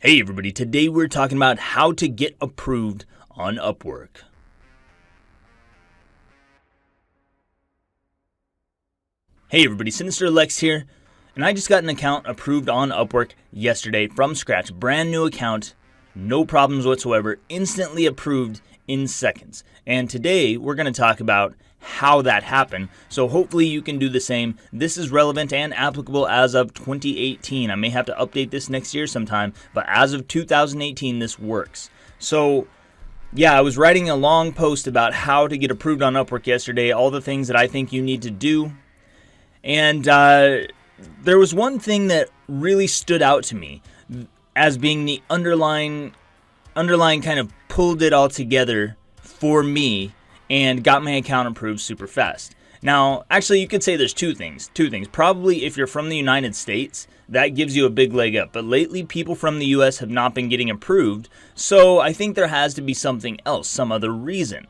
Hey everybody, today we're talking about how to get approved on Upwork. Hey everybody, Sinister Lex here, and I just got an account approved on Upwork yesterday from scratch. Brand new account, no problems whatsoever, instantly approved in seconds. And today we're going to talk about how that happened, so hopefully you can do the same. This is relevant and applicable as of 2018. I may have to update this next year sometime, but as of 2018 this works. So yeah, I was writing a long post about how to get approved on Upwork yesterday, all the things that I think you need to do. And there was one thing that really stood out to me as being the underlying kind of pulled it all together for me and got my account approved super fast. Now, actually, you could say there's two things. Probably if you're from the United States, that gives you a big leg up. But lately, people from the US have not been getting approved. So I think there has to be something else, some other reason.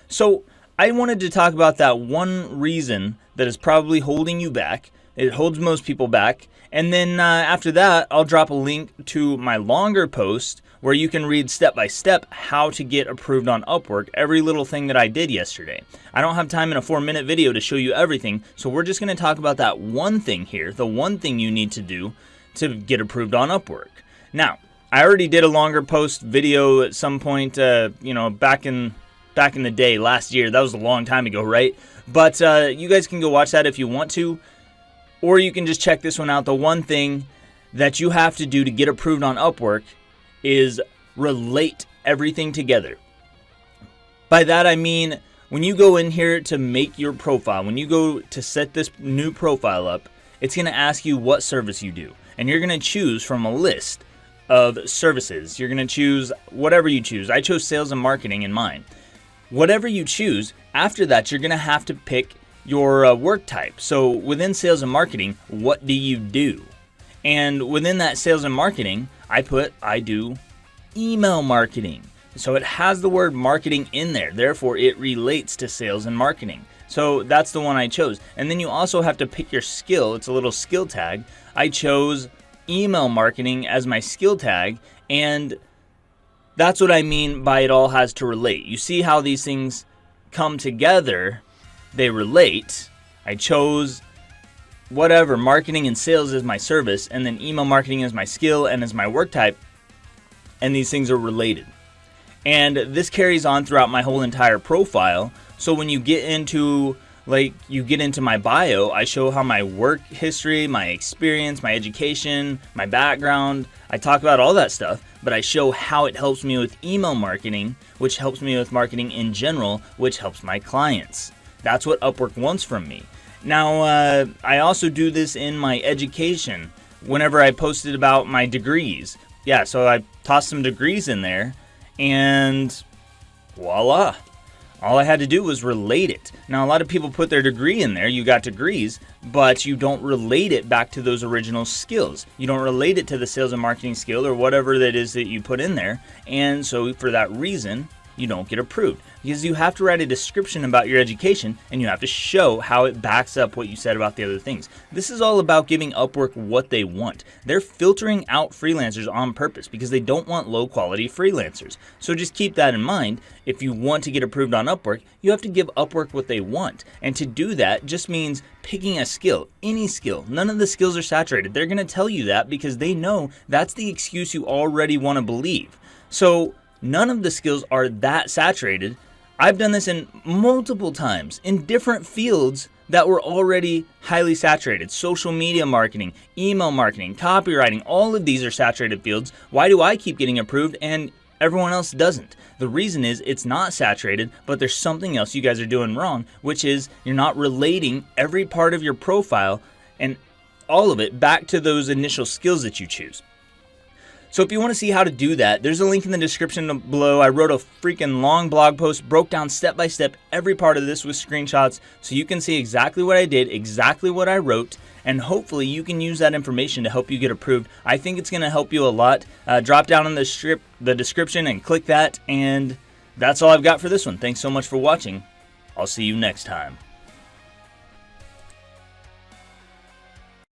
So I wanted to talk about that one reason that is probably holding you back. It holds most people back. And then after that, I'll drop a link to my longer post where you can read step by step how to get approved on Upwork, every little thing that I did yesterday. I don't have time in a 4-minute video to show you everything, so we're just going to talk about that one thing here, the one thing you need to do to get approved on Upwork. Now, I already did a longer post video at some point, back in the day, last year. That was a long time ago, right? But you guys can go watch that if you want to, or you can just check this one out. The one thing that you have to do to get approved on Upwork is relate everything together. By that I mean, when you go in here to make your profile, when you go to set this new profile up, it's going to ask you what service you do. And you're going to choose from a list of services. You're going to choose whatever you choose. I chose sales and marketing in mine. Whatever you choose, after that you're going to have to pick your work type. So within sales and marketing, what do you do? And within that sales and marketing, I do email marketing. So it has the word marketing in there. Therefore, it relates to sales and marketing. So that's the one I chose. And then you also have to pick your skill. It's a little skill tag. I chose email marketing as my skill tag. And that's what I mean by it all has to relate. You see how these things come together. They relate. I chose whatever, marketing and sales is my service, and then email marketing is my skill and is my work type, and these things are related. And this carries on throughout my whole entire profile. So when you get into my bio, I show how my work history, my experience, my education, my background, I talk about all that stuff, but I show how it helps me with email marketing, which helps me with marketing in general, which helps my clients. That's what Upwork wants from me. Now, I also do this in my education whenever I posted about my degrees. Yeah, so I tossed some degrees in there, and voila. All I had to do was relate it. Now, a lot of people put their degree in there. You got degrees, but you don't relate it back to those original skills. You don't relate it to the sales and marketing skill or whatever that is that you put in there. And so for that reason, you don't get approved, because you have to write a description about your education and you have to show how it backs up what you said about the other things. This is all about giving Upwork what they want. They're filtering out freelancers on purpose because they don't want low quality freelancers. So just keep that in mind. If you want to get approved on Upwork, you have to give Upwork what they want. And to do that just means picking a skill, any skill. None of the skills are saturated. They're going to tell you that because they know that's the excuse you already want to believe. So none of the skills are that saturated. I've done this in multiple times in different fields that were already highly saturated. Social media marketing, email marketing, copywriting, all of these are saturated fields. Why do I keep getting approved and everyone else doesn't? The reason is it's not saturated, but there's something else you guys are doing wrong, which is you're not relating every part of your profile and all of it back to those initial skills that you choose. So if you want to see how to do that, there's a link in the description below. I wrote a freaking long blog post, broke down step by step every part of this with screenshots so you can see exactly what I did, exactly what I wrote, and hopefully you can use that information to help you get approved. I think it's going to help you a lot. Drop down in the description and click that, and that's all I've got for this one. Thanks so much for watching. I'll see you next time.